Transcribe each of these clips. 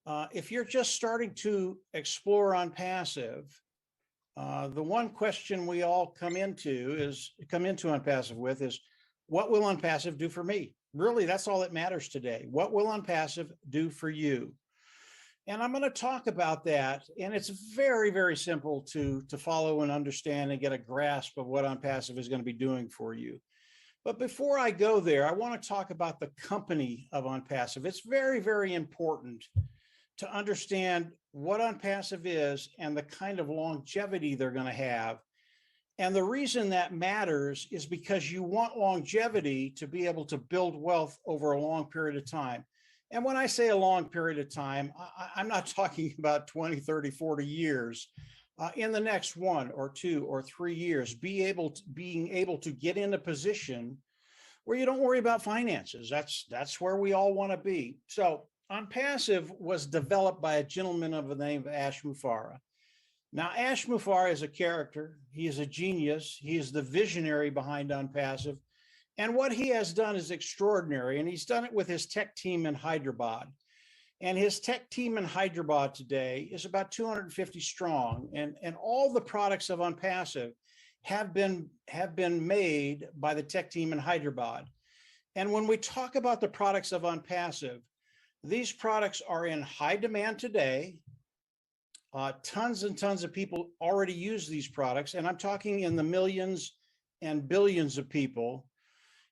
If you're just starting to explore ONPASSIVE, the one question we all come into ONPASSIVE with is, what will ONPASSIVE do for me? Really, that's all that matters today. What will ONPASSIVE do for you? And I'm going to talk about that. And it's very, very simple to follow and understand and get a grasp of what ONPASSIVE is going to be doing for you. But before I go there, I want to talk about the company of ONPASSIVE. It's very, very important to understand what ONPASSIVE is and the kind of longevity they're going to have. And the reason that matters is because you want longevity to be able to build wealth over a long period of time. And when I say a long period of time, I'm not talking about 20, 30, 40 years. In the next 1 or 2 or 3 years, being able to get in a position where you don't worry about finances. That's where we all want to be. So ONPASSIVE was developed by a gentleman of the name of Ash Mufareh. Now, Ash Mufareh is a character. He is a genius. He is the visionary behind ONPASSIVE. And what he has done is extraordinary. And he's done it with his tech team in Hyderabad. And his tech team in Hyderabad today is about 250 strong. And all the products of ONPASSIVE have been made by the tech team in Hyderabad. And when we talk about the products of ONPASSIVE, these products are in high demand today. Tons and tons of people already use these products. And I'm talking in the millions and billions of people.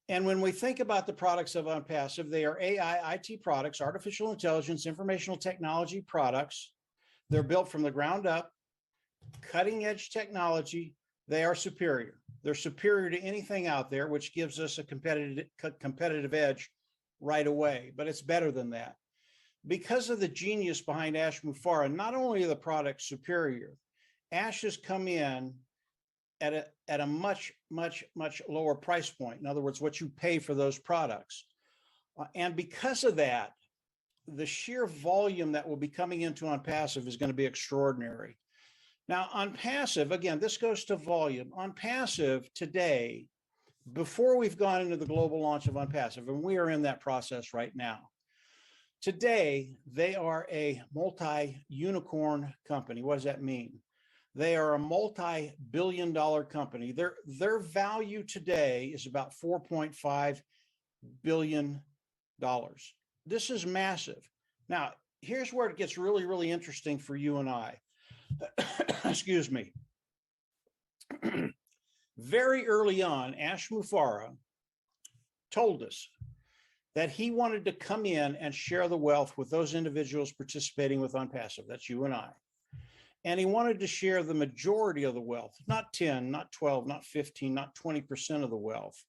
And when we think about the products of ONPASSIVE, they are AI, IT products, artificial intelligence, informational technology products. They're built from the ground up, cutting edge technology. They are superior. They're superior to anything out there, which gives us a competitive edge right away, but it's better than that. Because of the genius behind Ash Mufareh, not only are the products superior, Ash has come in at a much, much, much lower price point. In other words, what you pay for those products. And because of that, the sheer volume that will be coming into ONPASSIVE is going to be extraordinary. Now, ONPASSIVE, again, this goes to volume. ONPASSIVE today, before we've gone into the global launch of ONPASSIVE, and we are in that process right now, today, they are a multi-unicorn company. What does that mean? They are a multi-billion-dollar company. Their value today is about $4.5 billion. This is massive. Now, here's where it gets really, really interesting for you and I. Excuse me. Very early on, Ash Mufareh told us that he wanted to come in and share the wealth with those individuals participating with ONPASSIVE. That's you and I. And he wanted to share the majority of the wealth, not 10, not 12, not 15, not 20% of the wealth,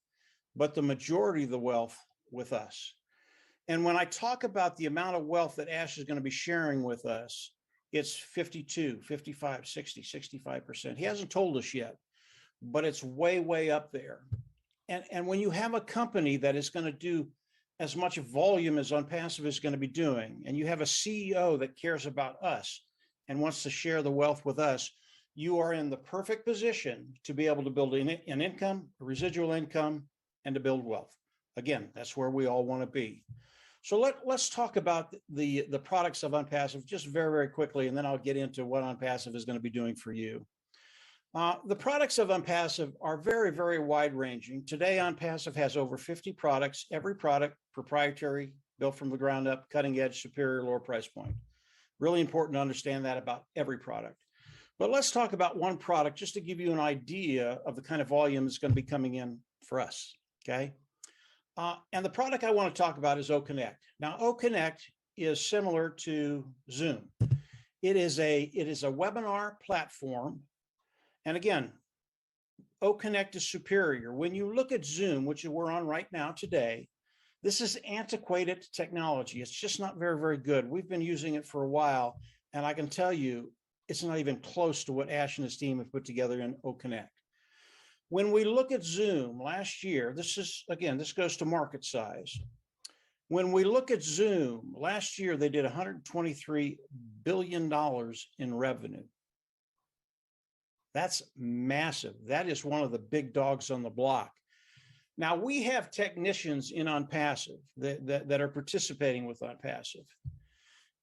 but the majority of the wealth with us. And when I talk about the amount of wealth that Ash is going to be sharing with us, it's 52, 55, 60, 65%. He hasn't told us yet, but it's way, way up there. And when you have a company that is going to do as much volume as ONPASSIVE is going to be doing, and you have a CEO that cares about us and wants to share the wealth with us, you are in the perfect position to be able to build an income, a residual income, and to build wealth. Again, that's where we all want to be. So let's talk about the products of ONPASSIVE just very, very quickly, and then I'll get into what ONPASSIVE is going to be doing for you. The products of ONPASSIVE are very, very wide ranging. Today, ONPASSIVE has over 50 products, every product proprietary, built from the ground up, cutting edge, superior, lower price point. Really important to understand that about every product. But let's talk about one product just to give you an idea of the kind of volume that's going to be coming in for us, okay? And the product I want to talk about is OConnect. Now, OConnect is similar to Zoom. It is a webinar platform. And again, OConnect is superior. When you look at Zoom, which we're on right now today, this is antiquated technology. It's just not very, very good. We've been using it for a while, and I can tell you, it's not even close to what Ash and his team have put together in OConnect. When we look at Zoom last year, this goes to market size. When we look at Zoom, last year they did $123 billion in revenue. That's massive. That is one of the big dogs on the block. Now, we have technicians in ONPASSIVE that are participating with ONPASSIVE.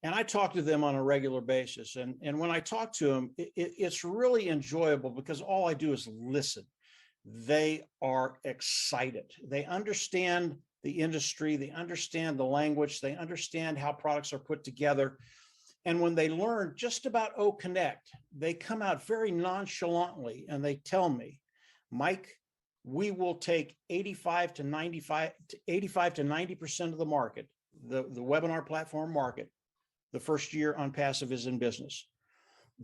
And I talk to them on a regular basis. And when I talk to them, it's really enjoyable because all I do is listen. They are excited. They understand the industry. They understand the language. They understand how products are put together. And when they learn just about O Connect, they come out very nonchalantly and they tell me, Mike, we will take 85 to 90% of the market, the webinar platform market, the first year ONPASSIVE is in business.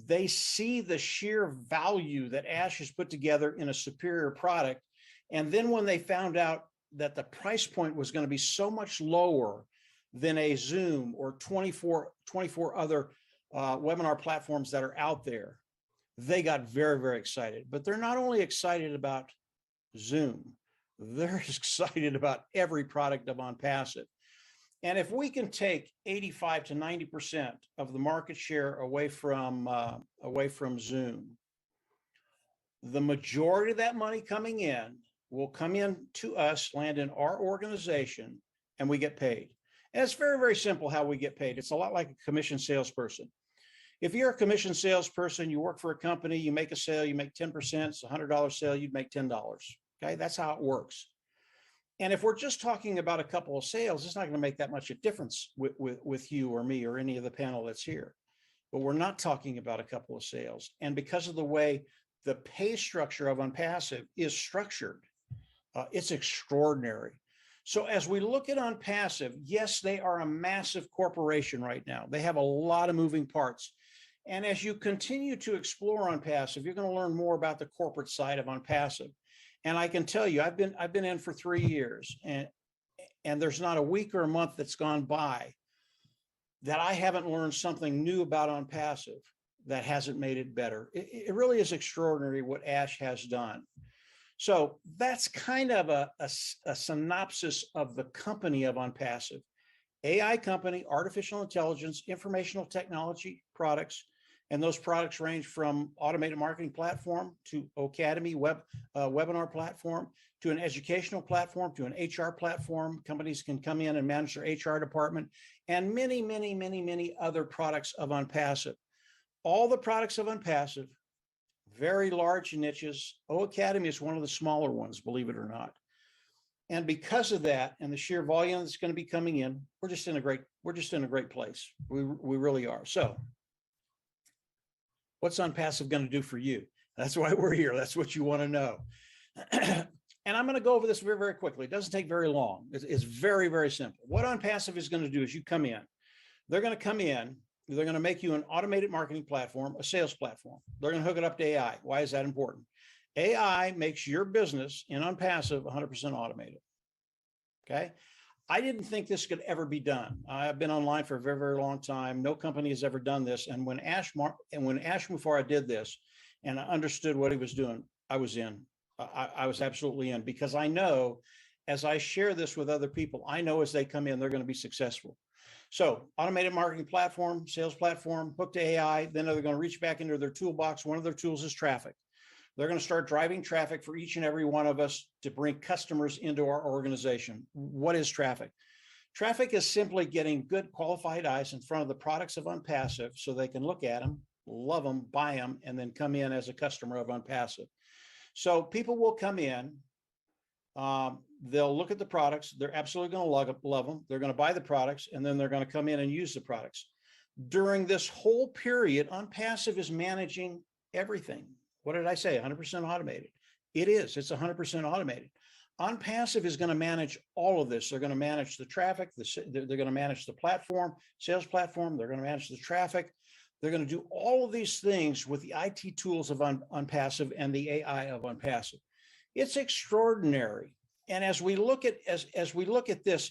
They see the sheer value that Ash has put together in a superior product. And then when they found out that the price point was going to be so much lower than a Zoom or 24 other webinar platforms that are out there, they got very, very excited. But they're not only excited about Zoom, they're excited about every product of ONPASSIVE. And if we can take 85 to 90% of the market share away from Zoom, the majority of that money coming in will come in to us, land in our organization, and we get paid. And it's very, very simple how we get paid. It's a lot like a commission salesperson. If you're a commission salesperson, you work for a company, you make a sale, you make 10%, it's a $100 sale, you'd make $10. Okay, that's how it works. And if we're just talking about a couple of sales, it's not going to make that much a difference with you or me or any of the panel that's here. But we're not talking about a couple of sales. And because of the way the pay structure of ONPASSIVE is structured, it's extraordinary. So as we look at ONPASSIVE, yes, they are a massive corporation right now. They have a lot of moving parts. And as you continue to explore ONPASSIVE, you're going to learn more about the corporate side of ONPASSIVE. And I can tell you, I've been in for 3 years, and there's not a week or a month that's gone by that I haven't learned something new about ONPASSIVE that hasn't made it better. It really is extraordinary what Ash has done. So that's kind of a synopsis of the company of ONPASSIVE. AI company, artificial intelligence, informational technology products. And those products range from automated marketing platform to Academy webinar platform, to an educational platform, to an HR platform. Companies can come in and manage their HR department, and many, many, many, many other products of ONPASSIVE. All the products of ONPASSIVE, very large niches. Academy is one of the smaller ones, believe it or not. And because of that, and the sheer volume that's going to be coming in, we're just in a great place. We really are. So what's ONPASSIVE going to do for you? That's why we're here. That's what you want to know. And I'm going to go over this very, very quickly. It doesn't take very long. It's very, very simple. What ONPASSIVE is going to do is you come in. They're going to come in. They're going to make you an automated marketing platform, a sales platform. They're going to hook it up to AI. Why is that important? AI makes your business in ONPASSIVE 100% automated. Okay. I didn't think this could ever be done. I've been online for a very, very long time. No company has ever done this. And when Ash Mufareh did this, and I understood what he was doing, I was in. I was absolutely in, because I know as I share this with other people, I know as they come in, they're going to be successful. So automated marketing platform, sales platform, hooked to AI, then they're going to reach back into their toolbox. One of their tools is traffic. They're going to start driving traffic for each and every one of us to bring customers into our organization. What is traffic? Traffic is simply getting good qualified eyes in front of the products of ONPASSIVE so they can look at them, love them, buy them, and then come in as a customer of ONPASSIVE. So people will come in, they'll look at the products, they're absolutely going to love them, they're going to buy the products, and then they're going to come in and use the products. During this whole period, ONPASSIVE is managing everything. What did I say? 100% automated. It is. It's 100% automated. ONPASSIVE is going to manage all of this. They're going to manage the traffic. They're going to manage the platform, sales platform. They're going to manage the traffic. They're going to do all of these things with the IT tools of ONPASSIVE and the AI of ONPASSIVE. It's extraordinary. And as we look at this,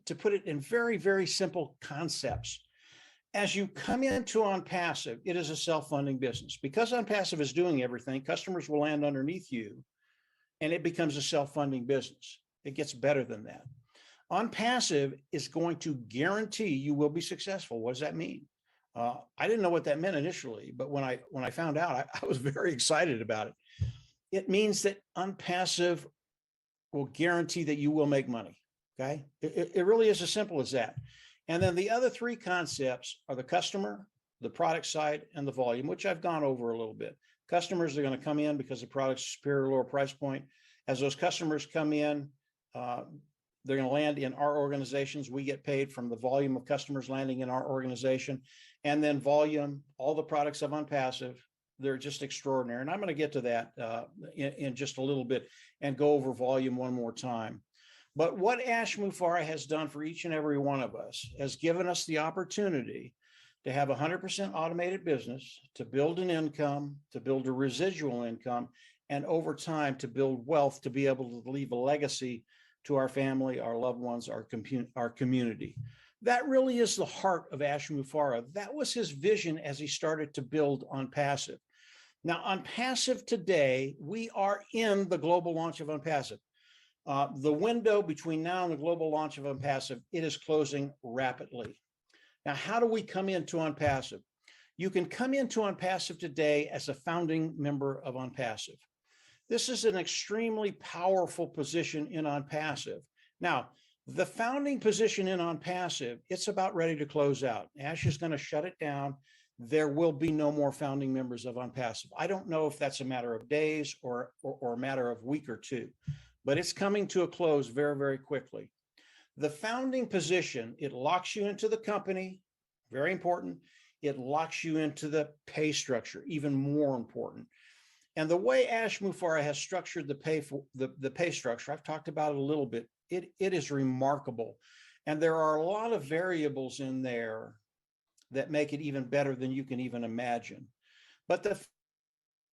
to put it in very, very simple concepts, as you come into ONPASSIVE, it is a self-funding business. Because ONPASSIVE is doing everything, customers will land underneath you, and it becomes a self-funding business. It gets better than that. ONPASSIVE is going to guarantee you will be successful. What does that mean? I didn't know what that meant initially, but when I found out, I was very excited about it. It means that ONPASSIVE will guarantee that you will make money. Okay, it really is as simple as that. And then the other three concepts are the customer, the product side, and the volume, which I've gone over a little bit. Customers are going to come in because the product's superior, lower price point. As those customers come in, they're going to land in our organizations. We get paid from the volume of customers landing in our organization. And then volume, all the products of ONPASSIVE, they're just extraordinary. And I'm going to get to that in just a little bit and go over volume one more time. But what Ash Mufareh has done for each and every one of us has given us the opportunity to have 100% automated business, to build an income, to build a residual income, and over time to build wealth, to be able to leave a legacy to our family, our loved ones, our community. That really is the heart of Ash Mufareh. That was his vision as he started to build ONPASSIVE. Now, ONPASSIVE today, we are in the global launch of ONPASSIVE. The window between now and the global launch of ONPASSIVE, it is closing rapidly. Now, how do we come into ONPASSIVE? You can come into ONPASSIVE today as a founding member of ONPASSIVE. This is an extremely powerful position in ONPASSIVE. Now, the founding position in ONPASSIVE, it's about ready to close out. Ash is going to shut it down. There will be no more founding members of ONPASSIVE. I don't know if that's a matter of days or a matter of week or two, but it's coming to a close very, very quickly. The founding position, it locks you into the company, very important. It locks you into the pay structure, even more important. And the way Ash Mufareh has structured the pay structure, I've talked about it a little bit, it is remarkable. And there are a lot of variables in there that make it even better than you can even imagine. But the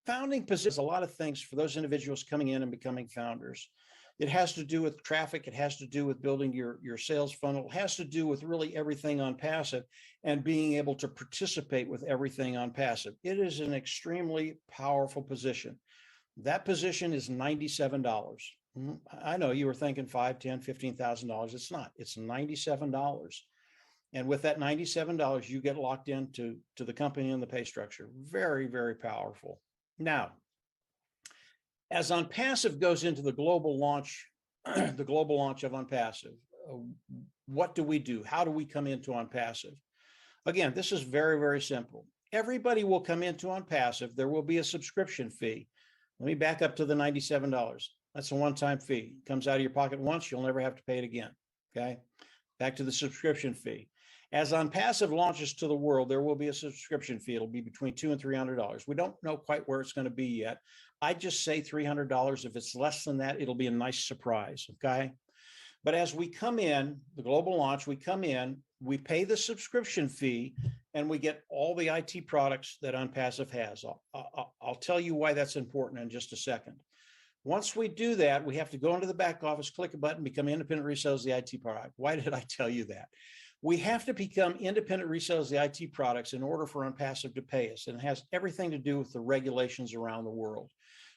founding position is a lot of things for those individuals coming in and becoming founders. It has to do with traffic. It has to do with building your sales funnel. It has to do with really everything ONPASSIVE and being able to participate with everything ONPASSIVE. It is an extremely powerful position. That position is $97. I know you were thinking $5,000, $10,000, $15,000. It's not. It's $97. And with that $97, you get locked into the company and the pay structure. Very, very powerful. Now, as ONPASSIVE goes into the global launch of ONPASSIVE, what do we do? How do we come into ONPASSIVE? Again, this is very, very simple. Everybody will come into ONPASSIVE. There will be a subscription fee. Let me back up to the $97. That's a one-time fee. It comes out of your pocket once. You'll never have to pay it again. Okay. Back to the subscription fee. As ONPASSIVE launches to the world, there will be a subscription fee. It'll be between $200 and $300. We don't know quite where it's going to be yet. I just say $300. If it's less than that, it'll be a nice surprise. Okay. But as we come in, the global launch, we come in, we pay the subscription fee, and we get all the IT products that ONPASSIVE has. I'll tell you why that's important in just a second. Once we do that, we have to go into the back office, click a button, become independent resellers of the IT product. Why did I tell you that? We have to become independent resellers of the IT products in order for ONPASSIVE to pay us. And it has everything to do with the regulations around the world.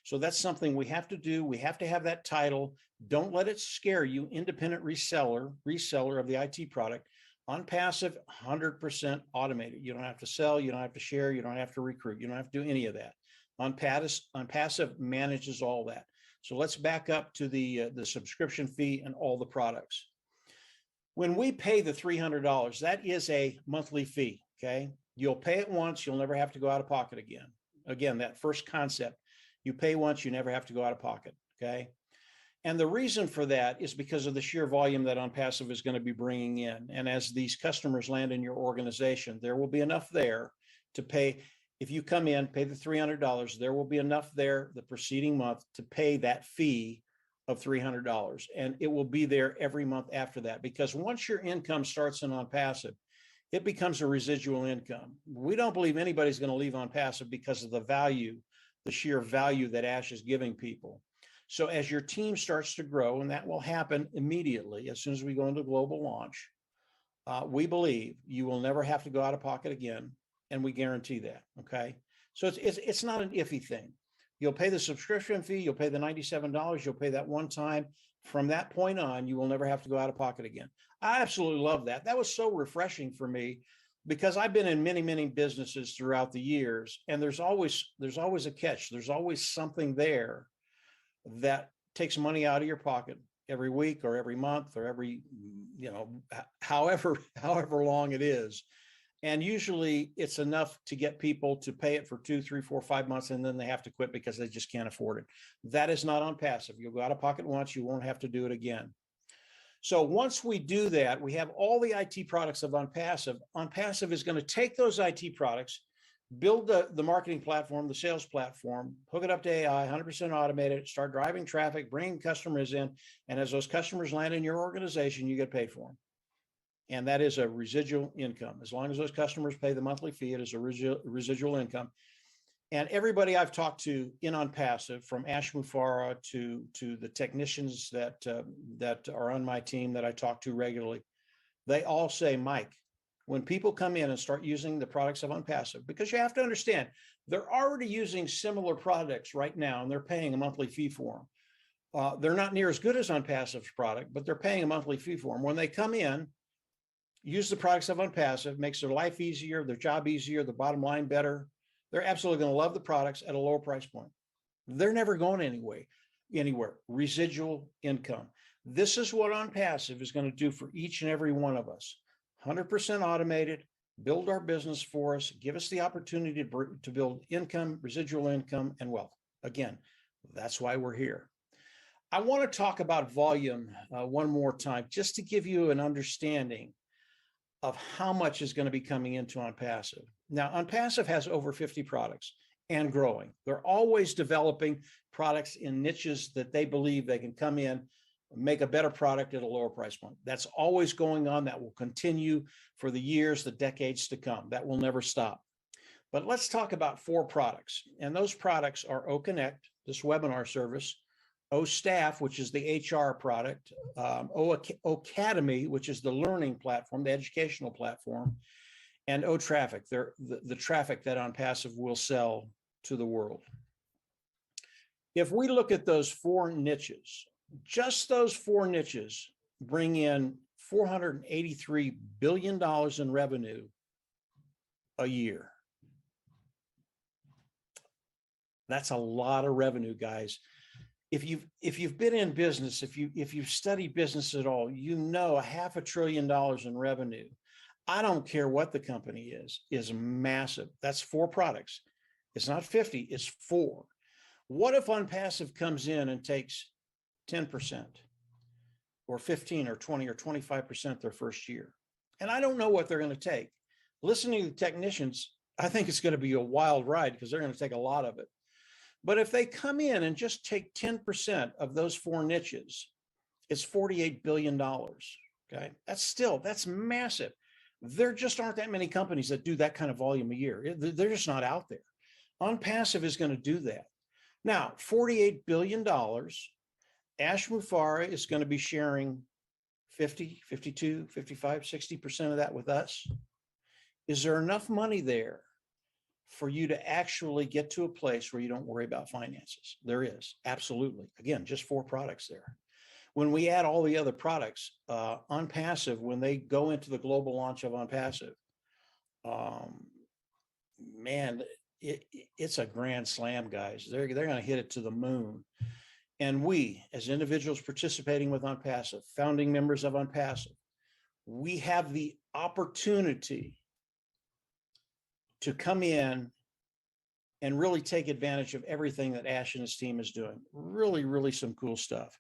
So that's something we have to do. We have to have that title. Don't let it scare you. Independent reseller of the IT product. ONPASSIVE, 100% automated. You don't have to sell. You don't have to share. You don't have to recruit. You don't have to do any of that. ONPASSIVE manages all that. So let's back up to the subscription fee and all the products. When we pay the $300, that is a monthly fee, okay? You'll pay it once, you'll never have to go out of pocket again. Again, that first concept, you pay once, you never have to go out of pocket, okay? And the reason for that is because of the sheer volume that ONPASSIVE is going to be bringing in. And as these customers land in your organization, there will be enough there to pay. If you come in, pay the $300, there will be enough there the preceding month to pay that fee of $300. And it will be there every month after that, because once your income starts in ONPASSIVE, it becomes a residual income. We don't believe anybody's going to leave ONPASSIVE because of the value, the sheer value that Ash is giving people. So as your team starts to grow, and that will happen immediately as soon as we go into global launch, we believe you will never have to go out of pocket again. And we guarantee that. Okay. So it's not an iffy thing. You'll pay the subscription fee, you'll pay the $97, you'll pay that one time. From that point on, you will never have to go out of pocket again. I absolutely love that. That was so refreshing for me, because I've been in many, many businesses throughout the years, and there's always a catch. There's always something there that takes money out of your pocket, every week or every month or every, however long it is. And usually it's enough to get people to pay it for 2, 3, 4, 5 months, and then they have to quit because they just can't afford it. That is not ONPASSIVE. You'll go out of pocket once, you won't have to do it again. So once we do that, we have all the IT products of ONPASSIVE. ONPASSIVE is going to take those IT products, build the marketing platform, the sales platform, hook it up to AI, 100% automated, start driving traffic, bringing customers in. And as those customers land in your organization, you get paid for them. And that is a residual income. As long as those customers pay the monthly fee, it is a residual income. And everybody I've talked to in ONPASSIVE, from Ash Mufareh to the technicians that are on my team that I talk to regularly, they all say, Mike, when people come in and start using the products of ONPASSIVE, because you have to understand, they're already using similar products right now, and they're paying a monthly fee for them. They're not near as good as ONPASSIVE's product, but they're paying a monthly fee for them. When they come in, use the products of ONPASSIVE, makes their life easier, their job easier, the bottom line better. They're absolutely going to love the products at a lower price point. They're never going anywhere. Residual income. This is what ONPASSIVE is going to do for each and every one of us. 100% automated, build our business for us, give us the opportunity to build income, residual income, and wealth. Again, that's why we're here. I want to talk about volume one more time, just to give you an understanding of how much is going to be coming into ONPASSIVE. Now, ONPASSIVE has over 50 products and growing. They're always developing products in niches that they believe they can come in, make a better product at a lower price point. That's always going on. That will continue for the years, the decades to come. That will never stop. But let's talk about 4 products. And those products are OConnect, this webinar service, OStaff, which is the HR product, OAcademy, which is the learning platform, the educational platform, and OTraffic, the traffic that ONPASSIVE will sell to the world. If we look at those 4 niches, just those 4 niches bring in $483 billion in revenue a year. That's a lot of revenue, guys. If you've been in business, if you've studied business at all, you know $500 billion in revenue. I don't care what the company is massive. That's 4 products. It's not 50, it's 4. What if ONPASSIVE comes in and takes 10% or 15 or 20 or 25% their first year? And I don't know what they're going to take. Listening to the technicians, I think it's going to be a wild ride because they're going to take a lot of it. But if they come in and just take 10% of those 4 niches, it's $48 billion. Okay. That's massive. There just aren't that many companies that do that kind of volume a year. They're just not out there. ONPASSIVE is going to do that. Now, $48 billion, Ash Mufareh is going to be sharing 50, 52, 55, 60% of that with us. Is there enough money there for you to actually get to a place where you don't worry about finances? There is, absolutely. Again, just 4 products there. When we add all the other products, ONPASSIVE, when they go into the global launch of ONPASSIVE, man, it's a grand slam, guys. They're going to hit it to the moon. And we, as individuals participating with ONPASSIVE, founding members of ONPASSIVE, we have the opportunity to come in and really take advantage of everything that Ash and his team is doing. Really, really some cool stuff.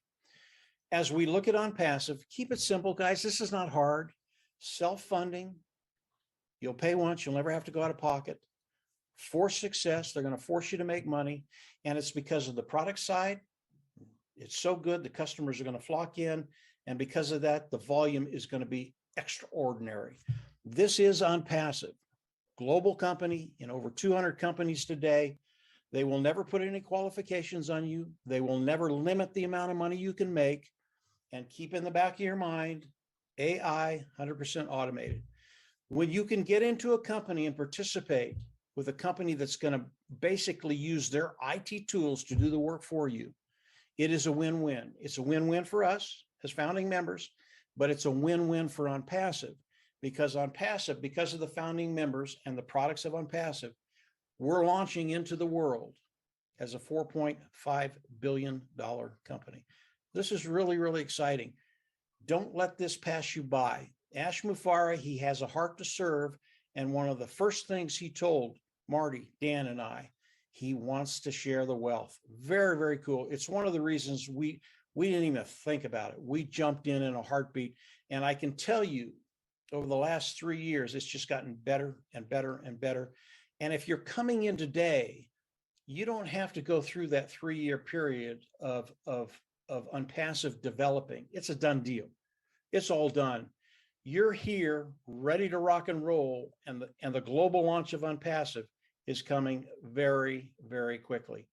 As we look at ONPASSIVE, keep it simple, guys. This is not hard. Self-funding. You'll pay once. You'll never have to go out of pocket. Force success. They're going to force you to make money. And it's because of the product side. It's so good. The customers are going to flock in. And because of that, the volume is going to be extraordinary. This is ONPASSIVE. Global company in over 200 companies today. They will never put any qualifications on you. They will never limit the amount of money you can make. And keep in the back of your mind, AI, 100% automated. When you can get into a company and participate with a company that's going to basically use their IT tools to do the work for you, it is a win-win. It's a win-win for us as founding members, but it's a win-win for ONPASSIVE. Because ONPASSIVE, because of the founding members and the products of ONPASSIVE, we're launching into the world as a $4.5 billion company. This is really, really exciting. Don't let this pass you by. Ash Mufareh, he has a heart to serve. And one of the first things he told Marty, Dan, and I, he wants to share the wealth. Very, very cool. It's one of the reasons we didn't even think about it. We jumped in a heartbeat. And I can tell you, over the last 3 years, it's just gotten better and better and better. And if you're coming in today, you don't have to go through that 3-year period of ONPASSIVE developing. It's a done deal. It's all done. You're here, ready to rock and roll, and the global launch of ONPASSIVE is coming very, very quickly.